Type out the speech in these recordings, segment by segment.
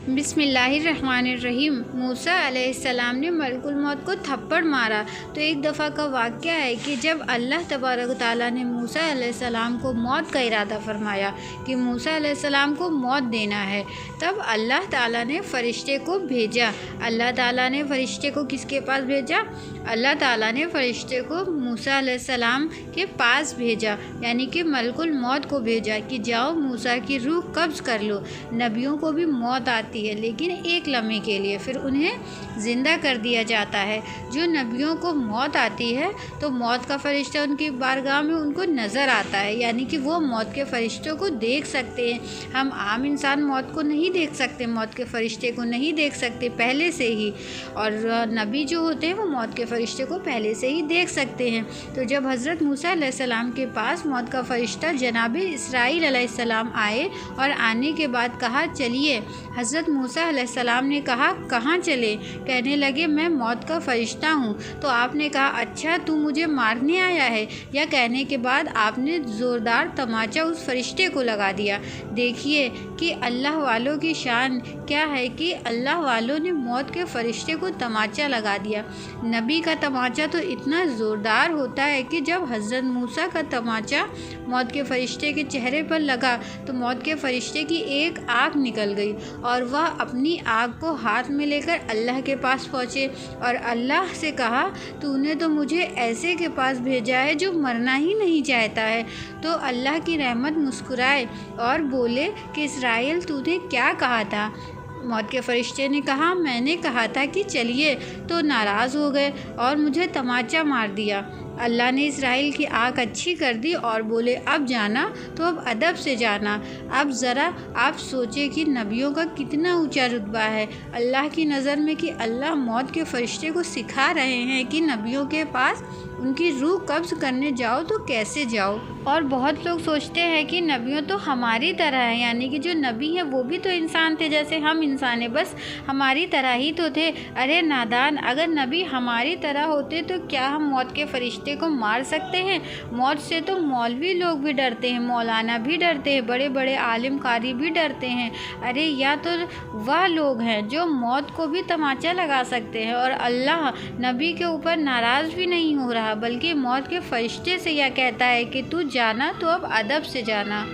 बिस्मिल्लाहिर्रहमानिर्रहीम। मूसा अलैहिस्सलाम ने मलकुल मौत को थप्पड़ मारा। तो एक दफ़ा का वाक़या है कि जब अल्लाह तबारक व तआला ने मूसा अलैहिस्सलाम को मौत का इरादा फ़रमाया कि मूसा अलैहिस्सलाम को मौत देना है, तब अल्लाह ताला ने फ़रिश्ते को भेजा। अल्लाह ताला ने फ़रिश्ते को किसके पास भेजा? अल्लाह ताला ने फ़रिश्ते को मूसा अलैहिस्सलाम के पास भेजा, यानी कि मलकुल मौत को भेजा कि जाओ मूसा की रूह कब्ज़ कर लो। नबियों को भी मौत आती है, लेकिन एक लम्हे के लिए, फिर उन्हें ज़िंदा कर दिया जाता है। जो नबियों को मौत आती है तो मौत का फ़रिश्ता उनकी बारगाह में उनको नज़र आता है, यानी कि वो मौत के फ़रिश्तों को देख सकते हैं। हम आम इंसान मौत को नहीं देख सकते, मौत के फ़रिश्ते को नहीं देख सकते पहले से ही, और नबी जो होते हैं वो मौत के फ़रिश्ते को पहले से ही देख सकते हैं। तो जब हज़रत मूसा अलैहिस्सलाम के पास मौत का फ़रिश्ता जनाब इसराईल अलैहिस्सलाम आए और आने के बाद कहा चलिए, हज़रत मूसा अलैहिस्सलाम ने कहा कहाँ चले? कहने लगे मैं मौत का फ़रिश्ता हूँ। तो आपने कहा अच्छा तू मुझे मारने आया है? या कहने के बाद आपने ज़ोरदार तमाचा उस फ़रिश्ते को लगा दिया। देखिए कि अल्लाह वालों की शान क्या है कि अल्लाह वालों ने मौत के फ़रिश्ते को तमाचा लगा दिया। नबी का तमाचा तो इतना ज़ोरदार होता है कि जब हज़रत मूसा का तमाचा मौत के फ़रिश्ते के चेहरे पर लगा तो मौत के फ़रिश्ते की एक आँख निकल गई और वह अपनी आग को हाथ में लेकर अल्लाह के पास पहुँचे और अल्लाह से कहा तूने तो मुझे ऐसे के पास भेजा है जो मरना ही नहीं चाहता है। तो अल्लाह की रहमत मुस्कुराए और बोले कि इसराइल तूने क्या कहा था? मौत के फ़रिश्ते ने कहा मैंने कहा था कि चलिए, तो नाराज़ हो गए और मुझे तमाचा मार दिया। अल्लाह ने इसराइल की आँख अच्छी कर दी और बोले अब जाना तो अब अदब से जाना। अब ज़रा आप सोचें कि नबियों का कितना ऊंचा रुतबा है अल्लाह की नज़र में, कि अल्लाह मौत के फ़रिश्ते को सिखा रहे हैं कि नबियों के पास उनकी रूह कब्ज़ करने जाओ तो कैसे जाओ। और बहुत लोग सोचते हैं कि नबियों तो हमारी तरह है, यानी कि जो नबी हैं वो भी तो इंसान थे जैसे हम इंसान हैं, बस हमारी तरह ही तो थे। अरे नादान, अगर नबी हमारी तरह होते तो क्या हम मौत के फ़रिश्ते को मार सकते हैं? मौत से तो मौलवी लोग भी डरते हैं, मौलाना भी डरते हैं, बड़े बड़े आलिम कारी भी डरते हैं। अरे या तो वह लोग हैं जो मौत को भी तमाचा लगा सकते हैं, और अल्लाह नबी के ऊपर नाराज़ भी नहीं हो रहा, बल्कि मौत के फ़रिश्ते से यह कहता है कि तू जाना तो अब अदब से जाना।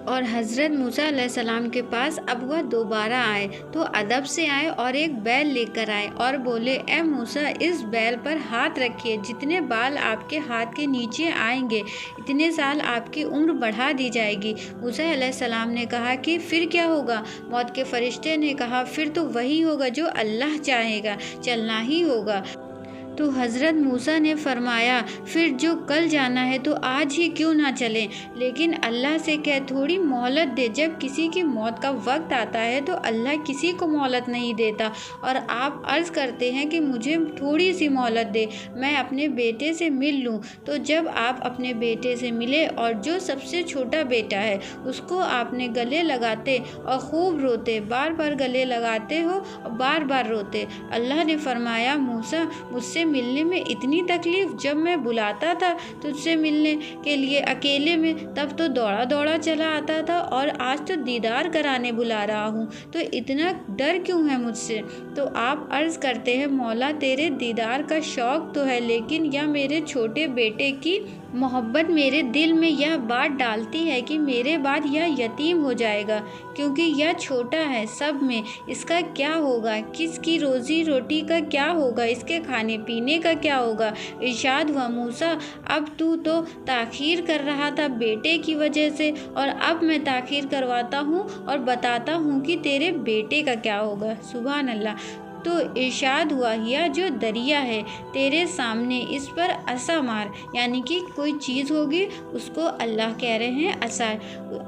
और हज़रत मूसा अलैहिस्सलाम के पास अब वह दोबारा आए तो अदब से आए और एक बैल लेकर आए और बोले ए मूसा, इस बैल पर हाथ रखिए, जितने बाल आपके हाथ के नीचे आएंगे इतने साल आपकी उम्र बढ़ा दी जाएगी। मूसा अलैहिस्सलाम ने कहा कि फिर क्या होगा? मौत के फ़रिश्ते ने कहा फिर तो वही होगा जो अल्लाह चाहेगा, चलना ही होगा। तो हज़रत मूसा ने फरमाया फिर जो कल जाना है तो आज ही क्यों ना चलें, लेकिन अल्लाह से कह थोड़ी मोहलत दे। जब किसी की मौत का वक्त आता है तो अल्लाह किसी को मोहलत नहीं देता, और आप अर्ज़ करते हैं कि मुझे थोड़ी सी मोहलत दे, मैं अपने बेटे से मिल लूँ। तो जब आप अपने बेटे से मिले और जो सबसे छोटा बेटा है उसको आपने गले लगाते और खूब रोते, बार बार गले लगाते हो और बार बार रोते। अल्लाह ने फरमाया मूसा, मुझसे मिलने में इतनी तकलीफ़, जब मैं बुलाता था तुझसे मिलने के लिए अकेले में तब तो दौड़ा दौड़ा चला आता था, और आज तो दीदार कराने बुला रहा हूँ, तो इतना डर क्यों है मुझसे? तो आप अर्ज़ करते हैं मौला तेरे दीदार का शौक़ तो है, लेकिन यह मेरे छोटे बेटे की मोहब्बत मेरे दिल में यह बात डालती है कि मेरे बाद यह यतीम हो जाएगा, क्योंकि यह छोटा है सब में, इसका क्या होगा? किसकी रोज़ी रोटी का क्या होगा? इसके खाने पीने का क्या होगा? इरशाद हुआ मूसा, अब तू तो ताख़ीर कर रहा था बेटे की वजह से, और अब मैं ताख़ीर करवाता हूँ और बताता हूँ कि तेरे बेटे का क्या होगा। सुभान अल्लाह। तो इरशाद हुआ यह जो दरिया है तेरे सामने, इस पर असा मार, यानी कि कोई चीज़ होगी उसको अल्लाह कह रहे हैं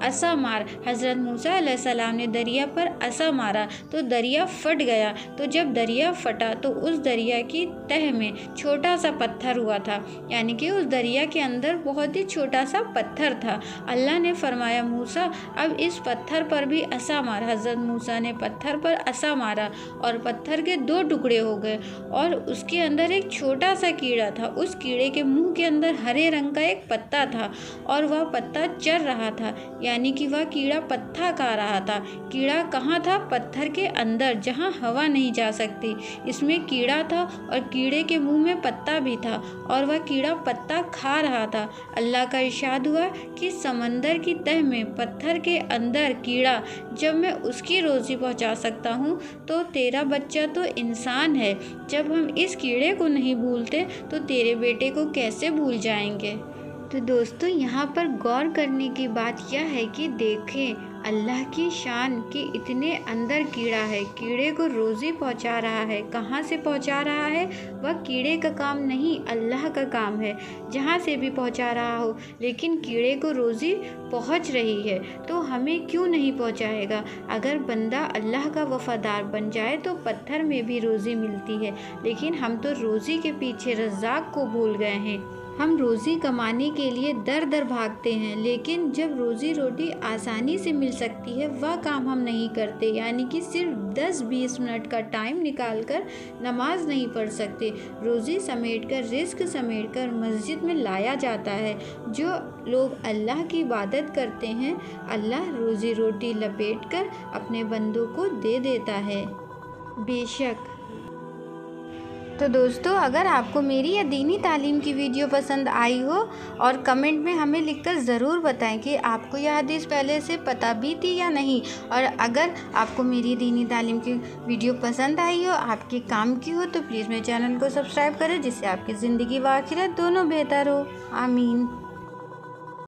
असा मार। हज़रत मूसा अलैहिस्सलाम ने दरिया पर असा मारा तो दरिया फट गया। तो जब दरिया फटा तो उस दरिया की तह में छोटा सा पत्थर हुआ था, यानी कि उस दरिया के अंदर बहुत ही छोटा सा पत्थर था। अल्लाह ने फरमाया मूसा अब इस पत्थर पर भी असा मार। हज़रत मूसा ने पत्थर पर असा मारा और पत्थर के 2 टुकड़े हो गए और उसके अंदर एक छोटा सा कीड़ा था। उस कीड़े के मुंह के अंदर हरे रंग का एक पत्ता था और वह पत्ता चर रहा था, यानी कि वह कीड़ा पत्ता खा रहा था। कीड़ा कहाँ था? पत्थर के अंदर, जहाँ हवा नहीं जा सकती। इसमें कीड़ा था और कीड़े के मुंह में पत्ता भी था और वह कीड़ा पत्ता खा रहा था। अल्लाह का इरशाद हुआ कि समंदर की तह में पत्थर के अंदर कीड़ा, जब मैं उसकी रोज़ी पहुंचा सकता हूं, तो तेरा बच्चा तो इंसान है। जब हम इस कीड़े को नहीं भूलते तो तेरे बेटे को कैसे भूल जाएंगे। तो दोस्तों, यहाँ पर गौर करने की बात यह है कि देखें अल्लाह की शान कि इतने अंदर कीड़ा है, कीड़े को रोज़ी पहुँचा रहा है। कहाँ से पहुँचा रहा है? वह कीड़े का काम नहीं, अल्लाह का काम है। जहाँ से भी पहुँचा रहा हो, लेकिन कीड़े को रोज़ी पहुँच रही है तो हमें क्यों नहीं पहुँचाएगा। अगर बंदा अल्लाह का वफ़ादार बन जाए तो पत्थर में भी रोज़ी मिलती है, लेकिन हम तो रोज़ी के पीछे रज़्ज़ाक़ को भूल गए हैं। हम रोज़ी कमाने के लिए दर दर भागते हैं, लेकिन जब रोज़ी रोटी आसानी से मिल सकती है वह काम हम नहीं करते, यानी कि सिर्फ 10-20 मिनट का टाइम निकाल कर नमाज नहीं पढ़ सकते। रोज़ी समेटकर, रिज़्क समेटकर मस्जिद में लाया जाता है। जो लोग अल्लाह की इबादत करते हैं, अल्लाह रोज़ी रोटी लपेट कर अपने बंदों को दे देता है। बेशक। तो दोस्तों, अगर आपको मेरी या दीनी तालीम की वीडियो पसंद आई हो और कमेंट में हमें लिखकर ज़रूर बताएं कि आपको यह हदीस पहले से पता भी थी या नहीं। और अगर आपको मेरी दीनी तालीम की वीडियो पसंद आई हो, आपके काम की हो, तो प्लीज़ मेरे चैनल को सब्सक्राइब करें, जिससे आपकी ज़िंदगी व आखिरत दोनों बेहतर हो। आमीन।